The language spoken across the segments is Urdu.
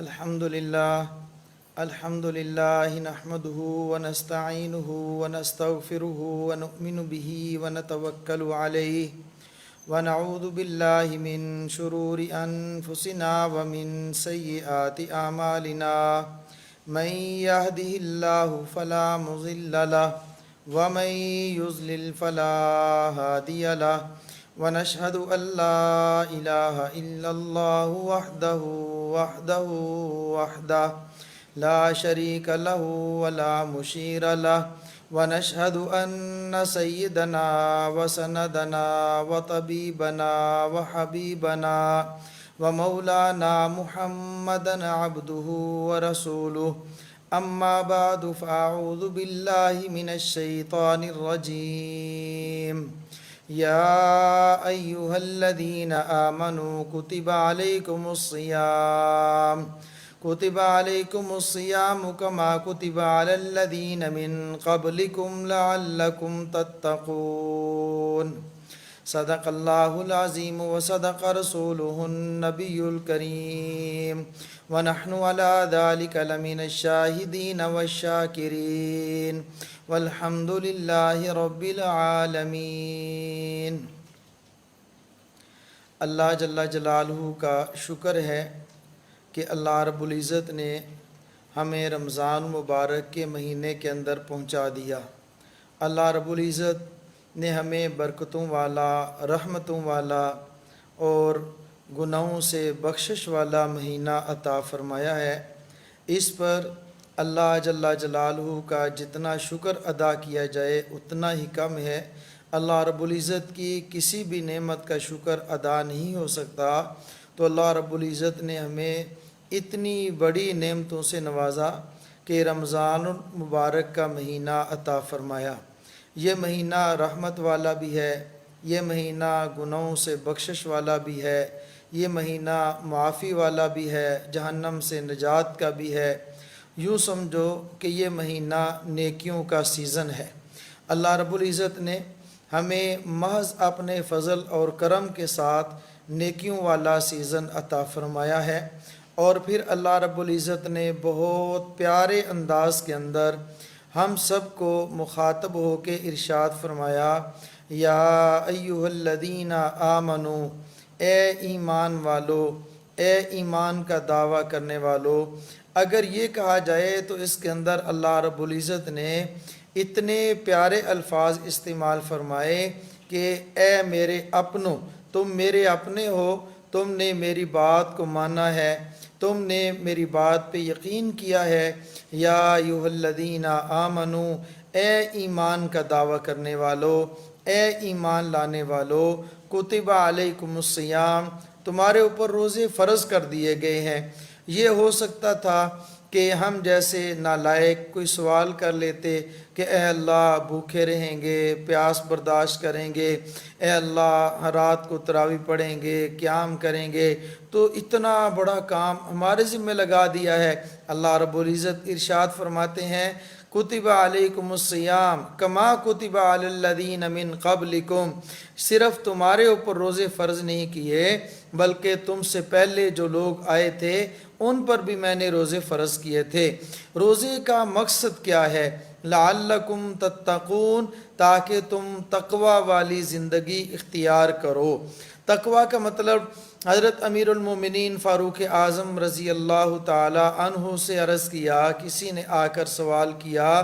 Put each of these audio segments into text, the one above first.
الحمد لله نحمده ونستعينه ونستغفره ونؤمن به ونتوكل عليه ونعوذ بالله من شرور أنفسنا ومن سيئات أعمالنا من يهده الله فلا مضل له ومن يضلل فلا هادي له ونشهد أن لا إله إلا الله وحده لا شريك له ولا مشير له ونشهد أن سيدنا وسندنا وطبيبنا وحبيبنا ومولانا محمدا عبده ورسوله أما بعد فأعوذ بالله من الشيطان الرجيم يا أيها الذين آمنوا كتب عليكم الصيام كما كتب على الذين من قبلكم لعلكم تتقون صدق الله العظيم وصدق رسوله النبي الكريم ونحن على ذلك لمن الشاهدين والشاكرين والحمد لله رب العالمین۔ اللہ جل جلالہ کا شکر ہے کہ اللہ رب العزت نے ہمیں رمضان مبارک کے مہینے کے اندر پہنچا دیا۔ اللہ رب العزت نے ہمیں برکتوں والا، رحمتوں والا اور گناہوں سے بخشش والا مہینہ عطا فرمایا ہے۔ اس پر اللہ جل جلالہ کا جتنا شکر ادا کیا جائے اتنا ہی کم ہے۔ اللہ رب العزت کی کسی بھی نعمت کا شکر ادا نہیں ہو سکتا، تو اللہ رب العزت نے ہمیں اتنی بڑی نعمتوں سے نوازا کہ رمضان المبارک کا مہینہ عطا فرمایا۔ یہ مہینہ رحمت والا بھی ہے، یہ مہینہ گناہوں سے بخشش والا بھی ہے، یہ مہینہ معافی والا بھی ہے، جہنم سے نجات کا بھی ہے۔ یوں سمجھو کہ یہ مہینہ نیکیوں کا سیزن ہے۔ اللہ رب العزت نے ہمیں محض اپنے فضل اور کرم کے ساتھ نیکیوں والا سیزن عطا فرمایا ہے، اور پھر اللہ رب العزت نے بہت پیارے انداز کے اندر ہم سب کو مخاطب ہو کے ارشاد فرمایا، یا ایھا الذین آمنو، اے ایمان والو، اے ایمان کا دعویٰ کرنے والو۔ اگر یہ کہا جائے تو اس کے اندر اللہ رب العزت نے اتنے پیارے الفاظ استعمال فرمائے کہ اے میرے اپنوں، تم میرے اپنے ہو، تم نے میری بات کو مانا ہے، تم نے میری بات پہ یقین کیا ہے۔ یا ایھا الذین آمنو، اے ایمان کا دعویٰ کرنے والو، اے ایمان لانے والو، کتب علیکم الصیام، تمہارے اوپر روزے فرض کر دیے گئے ہیں۔ یہ ہو سکتا تھا کہ ہم جیسے نالائق کوئی سوال کر لیتے کہ اے اللہ بھوکے رہیں گے، پیاس برداشت کریں گے، اے اللہ رات کو تراویح پڑھیں گے، قیام کریں گے، تو اتنا بڑا کام ہمارے ذمہ لگا دیا ہے۔ اللہ رب العزت ارشاد فرماتے ہیں، کتب علیکم الصیام کما کتب علی الذین من قبلکم، صرف تمہارے اوپر روزے فرض نہیں کیے بلکہ تم سے پہلے جو لوگ آئے تھے ان پر بھی میں نے روزے فرض کیے تھے۔ روزے کا مقصد کیا ہے؟ لعلکم تتقون، تاکہ تم تقوی والی زندگی اختیار کرو۔ تقوی کا مطلب حضرت امیر المومنین فاروق اعظم رضی اللہ تعالی عنہ سے عرض کیا، کسی نے آ کر سوال کیا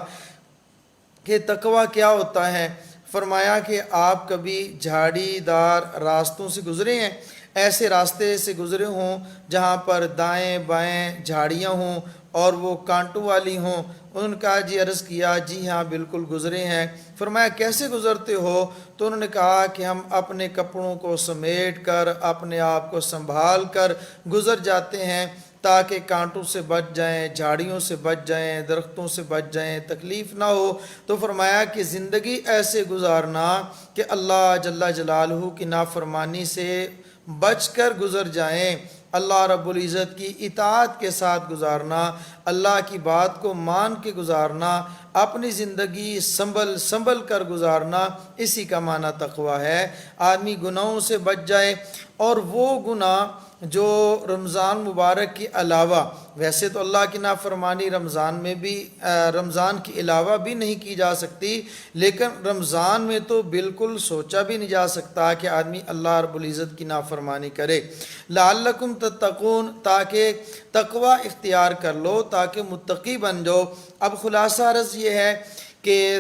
کہ تقوی کیا ہوتا ہے؟ فرمایا کہ آپ کبھی جھاڑی دار راستوں سے گزرے ہیں؟ ایسے راستے سے گزرے ہوں جہاں پر دائیں بائیں جھاڑیاں ہوں اور وہ کانٹوں والی ہوں؟ ان کا عرض کیا جی ہاں بالکل گزرے ہیں۔ فرمایا کیسے گزرتے ہو؟ تو انہوں نے کہا کہ ہم اپنے کپڑوں کو سمیٹ کر، اپنے آپ کو سنبھال کر گزر جاتے ہیں تاکہ کانٹوں سے بچ جائیں، جھاڑیوں سے بچ جائیں، درختوں سے بچ جائیں، تکلیف نہ ہو۔ تو فرمایا کہ زندگی ایسے گزارنا کہ اللہ جل جلالہ کی نافرمانی سے بچ کر گزر جائیں، اللہ رب العزت کی اطاعت کے ساتھ گزارنا، اللہ کی بات کو مان کے گزارنا، اپنی زندگی سنبھل کر گزارنا، اسی کا معنی تقوی ہے۔ آدمی گناہوں سے بچ جائے، اور وہ گناہ جو رمضان مبارک کے علاوہ، ویسے تو اللہ کی نافرمانی رمضان میں بھی رمضان کے علاوہ بھی نہیں کی جا سکتی، لیکن رمضان میں تو بالکل سوچا بھی نہیں جا سکتا کہ آدمی اللہ رب العزت کی نافرمانی کرے۔ لعلکم تتقون، تاکہ تقوی اختیار کر لو، تاکہ متقی بن جاؤ۔ اب خلاصہ عرض یہ ہے کہ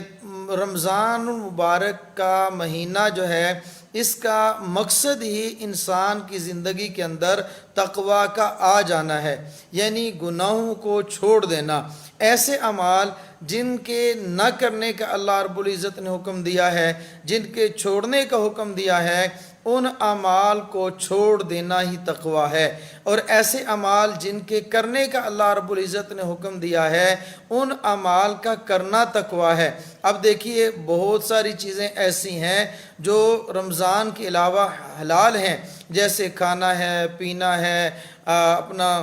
رمضان المبارک کا مہینہ جو ہے، اس کا مقصد ہی انسان کی زندگی کے اندر تقوی کا آ جانا ہے، یعنی گناہوں کو چھوڑ دینا، ایسے اعمال جن کے نہ کرنے کا اللہ رب العزت نے حکم دیا ہے، جن کے چھوڑنے کا حکم دیا ہے، ان اعمال کو چھوڑ دینا ہی تقوی ہے، اور ایسے اعمال جن کے کرنے کا اللہ رب العزت نے حکم دیا ہے، ان اعمال کا کرنا تقوی ہے۔ اب دیکھیے بہت ساری چیزیں ایسی ہیں جو رمضان کے علاوہ حلال ہیں، جیسے کھانا ہے، پینا ہے، اپنا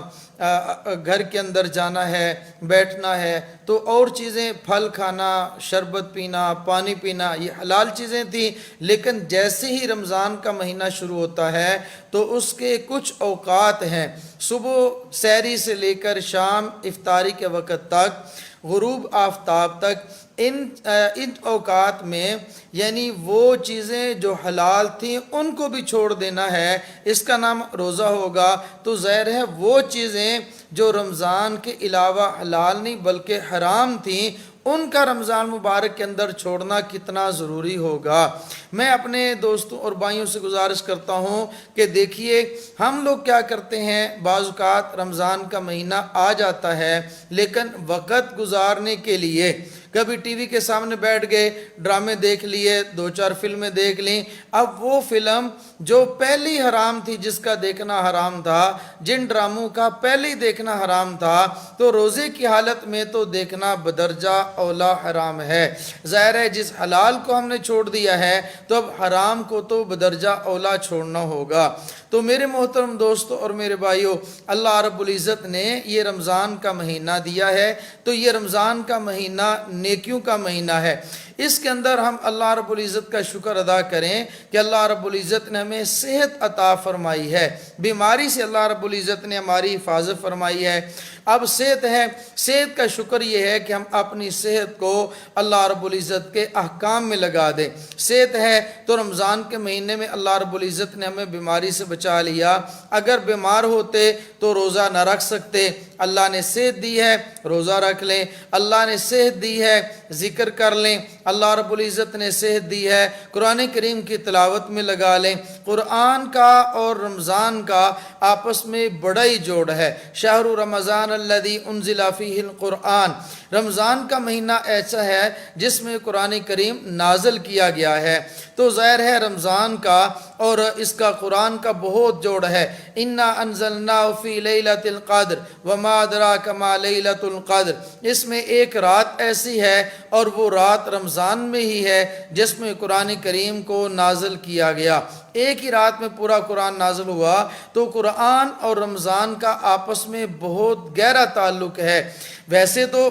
گھر کے اندر جانا ہے، بیٹھنا ہے، تو اور چیزیں پھل کھانا، شربت پینا، پانی پینا، یہ حلال چیزیں تھیں، لیکن جیسے ہی رمضان کا مہینہ شروع ہوتا ہے تو اس کے کچھ اوقات ہیں، صبح سحری سے لے کر شام افطاری کے وقت تک، غروب آفتاب تک، ان اوقات میں یعنی وہ چیزیں جو حلال تھیں ان کو بھی چھوڑ دینا ہے، اس کا نام روزہ ہوگا۔ تو ظاہر ہے وہ چیزیں جو رمضان کے علاوہ حلال نہیں بلکہ حرام تھیں، ان کا رمضان مبارک کے اندر چھوڑنا کتنا ضروری ہوگا۔ میں اپنے دوستوں اور بھائیوں سے گزارش کرتا ہوں کہ دیکھیے ہم لوگ کیا کرتے ہیں، بعض اوقات رمضان کا مہینہ آ جاتا ہے، لیکن وقت گزارنے کے لیے کبھی ٹی وی کے سامنے بیٹھ گئے، ڈرامے دیکھ لیے، دو چار فلمیں دیکھ لیں۔ اب وہ فلم جو پہلی حرام تھی، جس کا دیکھنا حرام تھا، جن ڈراموں کا پہلے دیکھنا حرام تھا، تو روزے کی حالت میں تو دیکھنا بدرجہ اولا حرام ہے۔ ظاہر ہے جس حلال کو ہم نے چھوڑ دیا ہے تو اب حرام کو تو بدرجہ اولا چھوڑنا ہوگا۔ تو میرے محترم دوستو اور میرے بھائیو، اللہ رب العزت نے یہ رمضان کا مہینہ دیا ہے، تو یہ رمضان کا مہینہ نیکیوں کا مہینہ ہے۔ اس کے اندر ہم اللہ رب العزت کا شکر ادا کریں کہ اللہ رب العزت نے ہمیں صحت عطا فرمائی ہے، بیماری سے اللہ رب العزت نے ہماری حفاظت فرمائی ہے۔ اب صحت ہے، صحت کا شکر یہ ہے کہ ہم اپنی صحت کو اللہ رب العزت کے احکام میں لگا دیں۔ صحت ہے تو رمضان کے مہینے میں اللہ رب العزت نے ہمیں بیماری سے بچا لیا۔ اگر بیمار ہوتے تو روزہ نہ رکھ سکتے، اللہ نے صحت دی ہے، روزہ رکھ لیں۔ اللہ نے صحت دی ہے، ذکر کر لیں۔ اللہ رب العزت نے صحت دی ہے، قرآن کریم کی تلاوت میں لگا لیں۔ قرآن کا اور رمضان کا آپس میں بڑا ہی جوڑ ہے۔ شہر رمضان الذی انزل فیہ القرآن، رمضان کا مہینہ ایسا ہے جس میں قرآن کریم نازل کیا گیا ہے۔ تو ظاہر ہے رمضان کا اور اس کا قرآن کا بہت جوڑ ہے۔ انا انزلناہ فی لیلۃ القدر وما ادراک ما لیلۃ القدر، اس میں ایک رات ایسی ہے اور وہ رات رمضان میں ہی ہے جس میں قرآن کریم کو نازل کیا گیا۔ ایک ہی رات میں پورا قرآن نازل ہوا، تو قرآن اور رمضان کا آپس میں بہت گہرا تعلق ہے۔ ویسے تو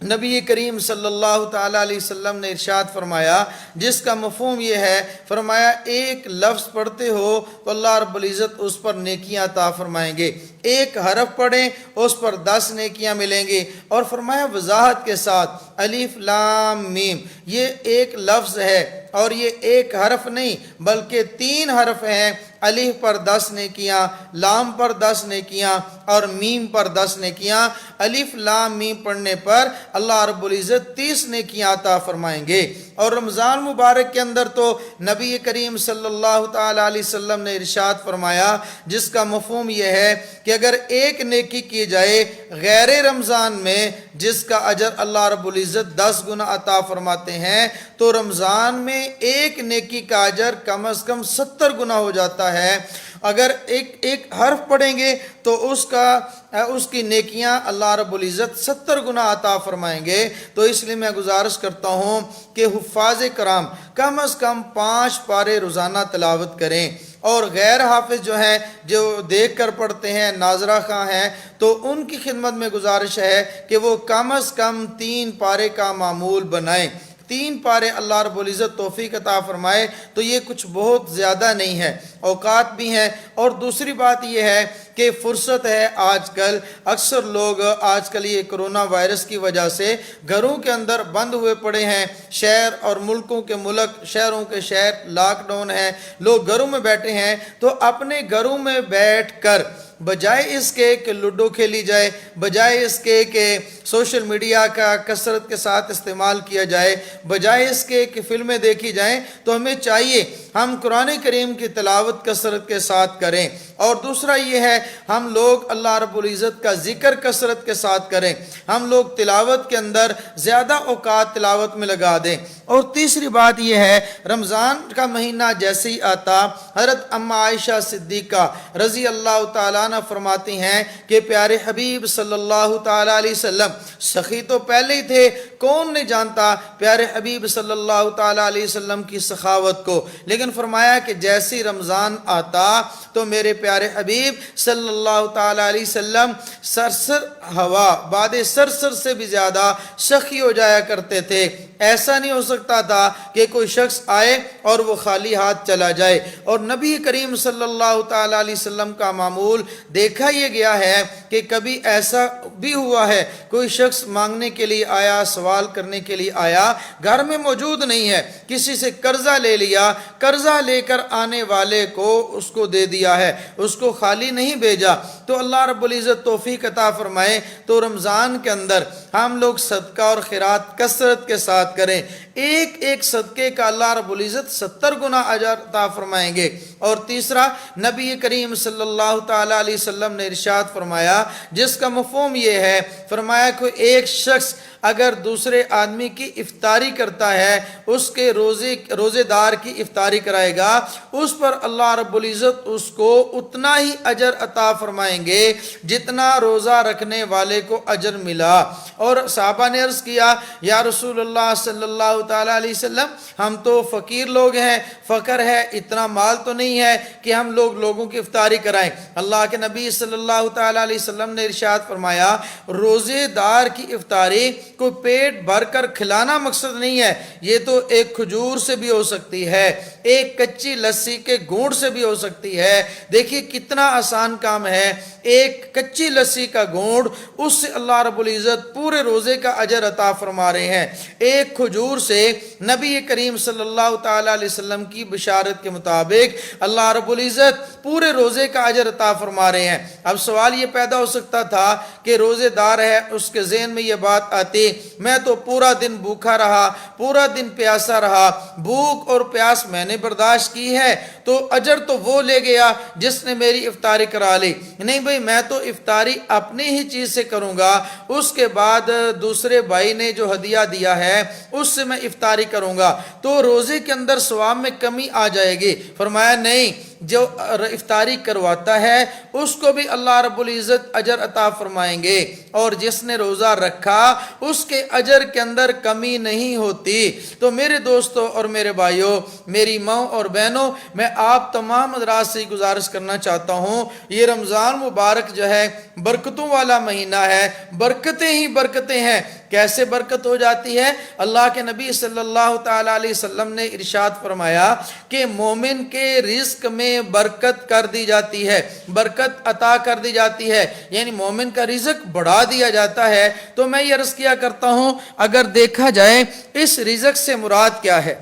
نبی کریم صلی اللہ تعالیٰ علیہ وسلم نے ارشاد فرمایا، جس کا مفہوم یہ ہے، فرمایا ایک لفظ پڑھتے ہو تو اللہ رب العزت اس پر نیکیاں عطا فرمائیں گے، ایک حرف پڑھیں اس پر 10 نیکیاں ملیں گی، اور فرمایا وضاحت کے ساتھ الف لام میم، یہ ایک لفظ ہے اور یہ ایک حرف نہیں بلکہ 3 حرف ہیں۔ الف پر 10 نیکیاں، لام پر 10 نیکیاں اور میم پر 10 نیکیاں۔ الف لام میم پڑھنے پر اللہ رب العزت 30 نیکیاں عطا فرمائیں گے۔ اور رمضان مبارک کے اندر تو نبی کریم صلی اللہ تعالیٰ علیہ وسلم نے ارشاد فرمایا، جس کا مفہوم یہ ہے کہ اگر ایک نیکی کی جائے غیر رمضان میں، جس کا اجر اللہ رب العزت 10 گنا عطا فرماتے ہیں، تو رمضان میں ایک نیکی کا اجر کم از کم 70 گنا ہو جاتا ہے۔ اگر ایک حرف پڑھیں گے تو اس کی نیکیاں اللہ رب العزت 70 گنا عطا فرمائیں گے۔ تو اس لیے میں گزارش کرتا ہوں کہ حفاظ کرام کم از کم 5 پارے روزانہ تلاوت کریں، اور غیر حافظ جو ہیں، جو دیکھ کر پڑھتے ہیں، ناظرہ خواں ہیں، تو ان کی خدمت میں گزارش ہے کہ وہ کم از کم 3 پارے کا معمول بنائیں۔ 3 پارے اللہ رب العزت توفیق عطا فرمائے تو یہ کچھ بہت زیادہ نہیں ہے، اوقات بھی ہیں۔ اور دوسری بات یہ ہے کہ فرصت ہے آج کل، اکثر لوگ آج کل یہ کرونا وائرس کی وجہ سے گھروں کے اندر بند ہوئے پڑے ہیں، شہر اور ملکوں کے ملک، شہروں کے شہر لاک ڈاؤن ہیں، لوگ گھروں میں بیٹھے ہیں، تو اپنے گھروں میں بیٹھ کر بجائے اس کے کہ لوڈو کھیلی جائے، بجائے اس کے کہ سوشل میڈیا کا کثرت کے ساتھ استعمال کیا جائے، بجائے اس کے کہ فلمیں دیکھی جائیں، تو ہمیں چاہیے ہم قرآن کریم کی تلاوت کثرت کے ساتھ کریں۔ اور دوسرا یہ ہے ہم لوگ اللہ رب العزت کا ذکر کثرت کے ساتھ کریں، ہم لوگ تلاوت کے اندر زیادہ اوقات تلاوت میں لگا دیں۔ اور تیسری بات یہ ہے رمضان کا مہینہ جیسے ہی آتا، حضرت اما عائشہ صدیقہ رضی اللہ تعالیٰ عنہ فرماتی ہیں کہ پیارے حبیب صلی اللہ تعالیٰ علیہ وسلم، سخی تو پہلے ہی تھے، کون نہیں جانتا پیارے حبیب صلی اللہ تعالیٰ علیہ وسلم کی سخاوت کو، لیکن فرمایا کہ جیسی رمضان آتا تو میرے پیارے حبیب صلی اللہ تعالیٰ علیہ وسلم سرسر ہوا، باد سرسر سے بھی زیادہ سخی ہو جایا کرتے تھے۔ ایسا نہیں ہو سکتا تھا کہ کوئی شخص آئے اور وہ خالی ہاتھ چلا جائے۔ اور نبی کریم صلی اللہ تعالیٰ علیہ وسلم کا معمول دیکھا یہ گیا ہے کہ کبھی ایسا بھی ہوا ہے کوئی شخص مانگنے کے لیے آیا، سوال کرنے کے لیے آیا، گھر میں موجود نہیں ہے، کسی سے قرضہ لے لیا، قرضہ لے کر آنے والے کو اس کو دے دیا ہے، اس کو خالی نہیں بھیجا۔ تو اللہ رب العزت توفیق عطا فرمائے تو رمضان کے اندر ہم لوگ صدقہ اور خیرات کثرت کے ساتھ کریں، ایک ایک صدقے کا اللہ رب العزت 70 گنا اجر عطا فرمائیں گے۔ اور تیسرا نبی کریم صلی اللہ تعالیٰ علیہ وسلم نے ارشاد فرمایا، جس کا مفہوم یہ ہے، فرمایا کہ ایک شخص اگر دوسرے آدمی کی افطاری کرتا ہے، اس کے روزے دار کی افطاری کرائے گا، اس پر اللہ رب العزت اس کو اتنا ہی اجر عطا فرمائیں گے جتنا روزہ رکھنے والے کو اجر ملا۔ اور صحابہ نے عرض کیا یا رسول اللہ صلی اللہ تعالیٰ علیہ وسلم، ہم تو فقیر لوگ ہیں، فقر ہے، اتنا مال تو نہیں ہے کہ ہم لوگوں کی افطاری کرائیں۔ اللہ کے نبی صلی اللہ تعالیٰ علیہ وسلم نے ارشاد فرمایا، روزے دار کی افطاری کوئی پیٹ بھر کر کھلانا مقصد نہیں ہے، یہ تو ایک کھجور سے بھی ہو سکتی ہے، ایک کچی لسی کے گھونٹ سے بھی ہو سکتی ہے۔ دیکھیے کتنا آسان کام ہے، ایک کچی لسی کا گھونٹ، اس سے اللہ رب العزت پورے روزے کا اجر عطا فرما رہے ہیں۔ ایک کھجور سے نبی کریم صلی اللہ تعالیٰ علیہ وسلم کی بشارت کے مطابق اللہ رب العزت پورے روزے کا اجر عطا فرما رہے ہیں۔ اب سوال یہ پیدا ہو سکتا تھا کہ روزے دار ہے، اس کے ذہن میں یہ بات آتی، میں تو پورا دن بھوکا رہا، پورا دن پیاسا رہا، بھوک اور پیاس میں نے برداشت کی ہے، تو اجر تو وہ لے گیا جس نے میری افطاری کرا لی۔ نہیں بھئی، میں تو افطاری اپنی ہی چیز سے کروں گا، اس کے بعد دوسرے بھائی نے جو ہدیہ دیا ہے اس سے میں افطاری کروں گا، تو روزے کے اندر ثواب میں کمی آ جائے گی۔ فرمایا نہیں، جو افطاری کرواتا ہے اس کو بھی اللہ رب العزت اجر عطا فرمائیں گے، اور جس نے روزہ رکھا اس کے اجر کے اندر کمی نہیں ہوتی۔ تو میرے دوستوں اور میرے بھائیوں، میری ماں اور بہنوں، میں آپ تمام حضرات سے گزارش کرنا چاہتا ہوں، یہ رمضان مبارک جو ہے برکتوں والا مہینہ ہے، برکتیں ہی برکتیں ہیں۔ کیسے برکت ہو جاتی ہے؟ اللہ کے نبی صلی اللہ تعالیٰ علیہ وسلم نے ارشاد فرمایا کہ مومن کے رزق میں برکت کر دی جاتی ہے، برکت عطا کر دی جاتی ہے، یعنی مومن کا رزق بڑھا دیا جاتا ہے۔ تو میں یہ عرض کیا کرتا ہوں، اگر دیکھا جائے اس رزق سے مراد کیا ہے؟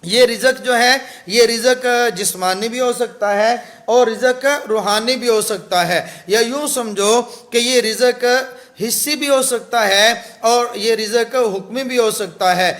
یہ رزق جو ہے، یہ رزق جسمانی بھی ہو سکتا ہے اور رزق روحانی بھی ہو سکتا ہے، یا یوں سمجھو کہ یہ رزق حصی بھی ہو سکتا ہے اور یہ رزق حکمی بھی ہو سکتا ہے۔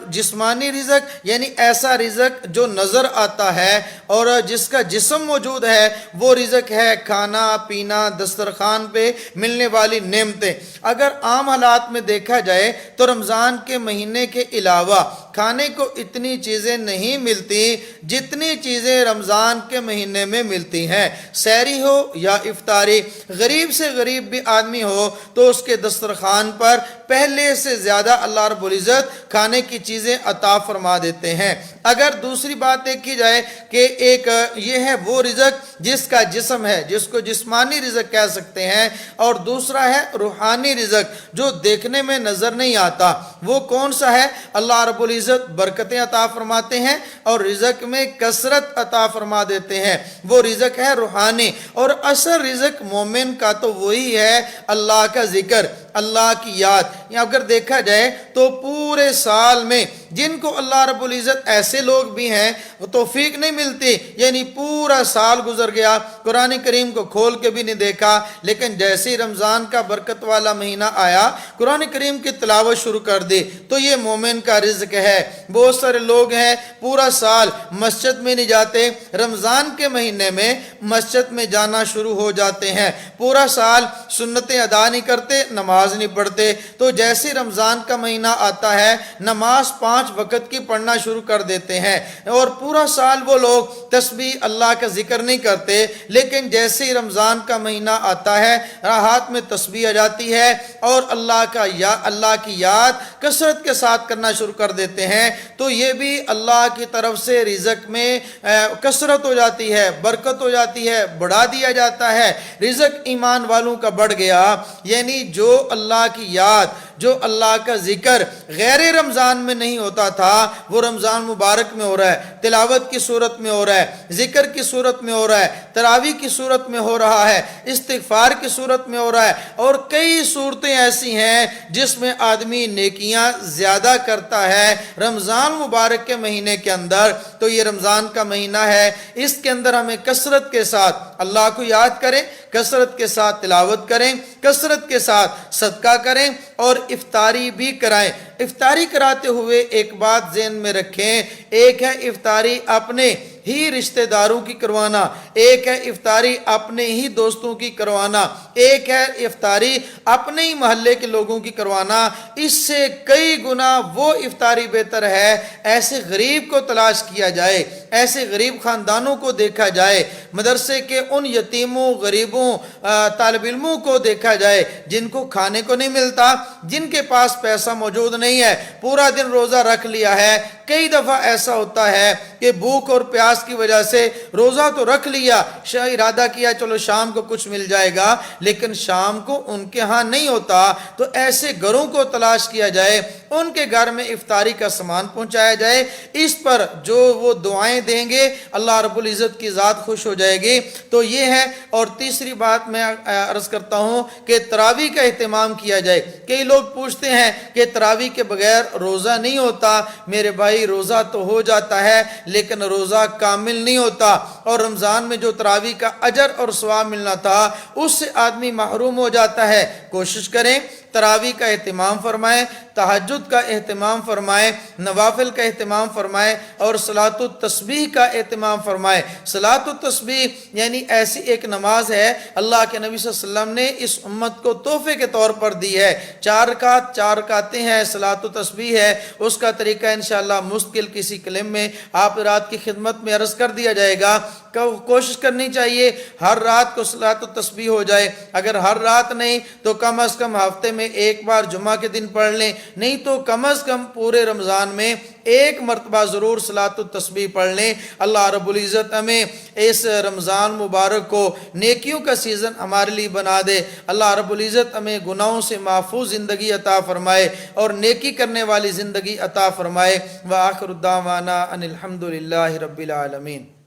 جسمانی رزق یعنی ایسا رزق جو نظر آتا ہے اور جس کا جسم موجود ہے، وہ رزق ہے کھانا پینا، دسترخوان پہ ملنے والی نعمتیں۔ اگر عام حالات میں دیکھا جائے تو رمضان کے مہینے کے علاوہ کھانے کو اتنی چیزیں نہیں ملتی جتنی چیزیں رمضان کے مہینے میں ملتی ہیں۔ سحری ہو یا افطاری، غریب سے غریب بھی آدمی ہو تو اس کے دسترخوان پر پہلے سے زیادہ اللہ رب العزت کھانے کی چیزیں عطا فرما دیتے ہیں۔ اگر دوسری بات دیکھی جائے کہ ایک یہ ہے وہ رزق جس کا جسم ہے، جس کو جسمانی رزق کہہ سکتے ہیں، اور دوسرا ہے روحانی رزق جو دیکھنے میں نظر نہیں آتا۔ وہ کون سا ہے؟ اللہ رب العزت برکتیں عطا فرماتے ہیں اور رزق میں کثرت عطا فرما دیتے ہیں، وہ رزق ہے روحانی، اور اصل رزق مومن کا تو وہی ہے اللہ کا ذکر، اللہ کی یاد۔ یا اگر دیکھا جائے تو پورے سال میں جن کو اللہ رب العزت ایسے لوگ بھی ہیں وہ توفیق نہیں ملتی، یعنی پورا سال گزر گیا قرآن کریم کو کھول کے بھی نہیں دیکھا، لیکن جیسے ہی رمضان کا برکت والا مہینہ آیا قرآن کریم کی تلاوت شروع کر دی، تو یہ مومن کا رزق ہے۔ بہت سارے لوگ ہیں پورا سال مسجد میں نہیں جاتے، رمضان کے مہینے میں مسجد میں جانا شروع ہو جاتے ہیں، پورا سال سنتیں ادا نہیں کرتے، نماز نہیں پڑھتے، تو جیسے رمضان کا مہینہ آتا ہے نماز 5 وقت کی پڑھنا شروع کر دیتے ہیں، اور پورا سال وہ لوگ تسبیح اللہ کا ذکر نہیں کرتے، لیکن جیسے ہی رمضان کا مہینہ آتا ہے ہاتھ میں تسبیح آ جاتی ہے اور اللہ کی یاد کثرت کے ساتھ کرنا شروع کر دیتے ہیں، تو یہ بھی اللہ کی طرف سے رزق میں کثرت ہو جاتی ہے، برکت ہو جاتی ہے، بڑھا دیا جاتا ہے۔ رزق ایمان والوں کا بڑھ گیا، یعنی جو اللہ کی یاد، جو اللہ کا ذکر غیر رمضان میں نہیں ہوتا تھا وہ رمضان مبارک میں ہو رہا ہے، تلاوت کی صورت میں ہو رہا ہے، ذکر کی صورت میں ہو رہا ہے، تراویح کی صورت میں ہو رہا ہے، استغفار کی صورت میں ہو رہا ہے، اور کئی صورتیں ایسی ہیں جس میں آدمی نیکیاں زیادہ کرتا ہے رمضان مبارک کے مہینے کے اندر۔ تو یہ رمضان کا مہینہ ہے، اس کے اندر ہمیں کثرت کے ساتھ اللہ کو یاد کریں، کثرت کے ساتھ تلاوت کریں، کثرت کے ساتھ صدقہ کریں اور افطاری بھی کرائیں۔ افطاری کراتے ہوئے ایک بات ذہن میں رکھیں، ایک ہے افطاری اپنے ہی رشتہ داروں کی کروانا، ایک ہے افطاری اپنے ہی دوستوں کی کروانا، ایک ہے افطاری اپنے ہی محلے کے لوگوں کی کروانا۔ اس سے کئی گنا وہ افطاری بہتر ہے ایسے غریب کو تلاش کیا جائے، ایسے غریب خاندانوں کو دیکھا جائے، مدرسے کے ان یتیموں، غریبوں، طالب علموں کو دیکھا جائے جن کو کھانے کو نہیں ملتا، جن کے پاس پیسہ موجود نہیں ہے، پورا دن روزہ رکھ لیا ہے۔ کئی دفعہ ایسا ہوتا ہے کہ بھوک اور پیاس کی وجہ سے روزہ تو رکھ لیا، ارادہ کیا چلو شام کو کچھ مل جائے گا، لیکن شام کو ان کے ہاں نہیں ہوتا، تو ایسے گھروں کو تلاش کیا جائے، ان کے گھر میں افطاری کا سامان پہنچایا جائے، اس پر جو وہ دعائیں دیں گے اللہ رب العزت کی ذات خوش ہو جائے گی۔ تو یہ ہے۔ اور تیسری بات میں عرض کرتا ہوں کہ تراویح کا اہتمام کیا جائے۔ کئی لوگ پوچھتے ہیں کہ تراویح کے بغیر روزہ نہیں ہوتا۔ میرے بھائی روزہ تو ہو جاتا ہے لیکن روزہ کامل نہیں ہوتا، اور رمضان میں جو تراویح کا اجر اور ثواب ملنا تھا اس سے آدمی محروم ہو جاتا ہے۔ کوشش کریں تراویح کا اہتمام فرمائیں، تہجد کا اہتمام فرمائیں، نوافل کا اہتمام فرمائیں، اور صلاۃ التسبیح کا اہتمام فرمائیں۔ صلاۃ التسبیح یعنی ایسی ایک نماز ہے اللہ کے نبی صلی اللہ علیہ وسلم نے اس امت کو تحفے کے طور پر دی ہے۔ 4 رکعتیں ہیں، صلاۃ التسبیح ہے۔ اس کا طریقہ انشاءاللہ مستقل کسی کلم میں آپ رات کی خدمت میں عرض کر دیا جائے گا۔ کوشش کرنی چاہیے ہر رات کو صلاۃ التسبیح ہو جائے، اگر ہر رات نہیں تو کم از کم ہفتے میں ایک بار جمعہ کے دن پڑھ لیں، نہیں تو کم از کم پورے رمضان میں ایک مرتبہ ضرور صلاۃ التسبیح پڑھ لیں۔ اللہ رب العزت ہمیں اس رمضان مبارک کو نیکیوں کا سیزن ہمارے لیے بنا دے۔ اللہ رب العزت ہمیں گناہوں سے محفوظ زندگی عطا فرمائے اور نیکی کرنے والی زندگی عطا فرمائے۔ وآخر الدعوانا ان الحمد للہ رب العالمین۔